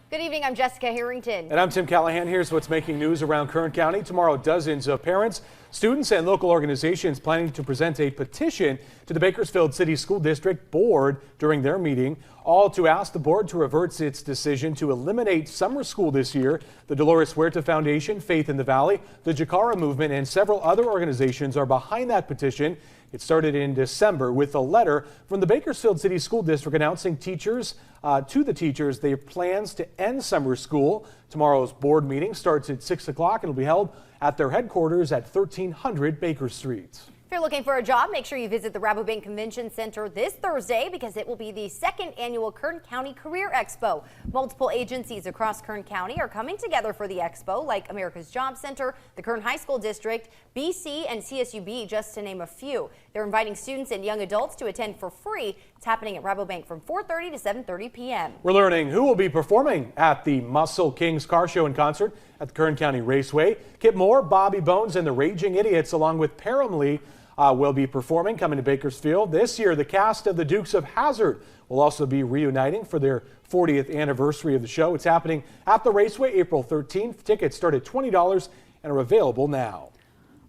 Good evening, I'm Jessica Harrington. And I'm Tim Callahan. Here's what's making news around Kern County. Tomorrow, dozens of parents, students, and local organizations planning to present a petition to the Bakersfield City School District Board during their meeting, all to ask the board to reverse its decision to eliminate summer school this year. The Dolores Huerta Foundation, Faith in the Valley, the Jakara Movement, and several other organizations are behind that petition. It started in December with a letter from the Bakersfield City School District announcing to the teachers their plans to end summer school. Tomorrow's board meeting starts at 6 o'clock and will be held at their headquarters at 1300 Baker Street. If you're looking for a job, make sure you visit the Rabobank Convention Center this Thursday because it will be the second annual Kern County Career Expo. Multiple agencies across Kern County are coming together for the expo, like America's Job Center, the Kern High School District, BC, and CSUB, just to name a few. They're inviting students and young adults to attend for free. It's happening at Rabobank from 4:30 to 7:30 p.m. We're learning who will be performing at the Muscle Kings Car Show and Concert at the Kern County Raceway. Kip Moore, Bobby Bones, and the Raging Idiots, along with Param Lee, will be performing, coming to Bakersfield. This year, the cast of the Dukes of Hazzard will also be reuniting for their 40th anniversary of the show. It's happening at the Raceway April 13th. Tickets start at $20 and are available now.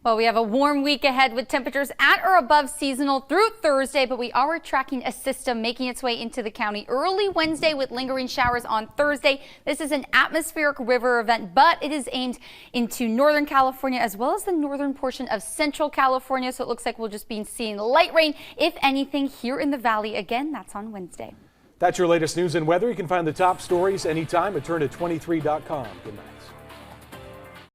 Well, we have a warm week ahead with temperatures at or above seasonal through Thursday, but we are tracking a system making its way into the county early Wednesday with lingering showers on Thursday. This is an atmospheric river event, but it is aimed into Northern California as well as the northern portion of Central California. So it looks like we'll just be seeing light rain, if anything, here in the valley. Again, that's on Wednesday. That's your latest news and weather. You can find the top stories anytime at turn23.com. Good night.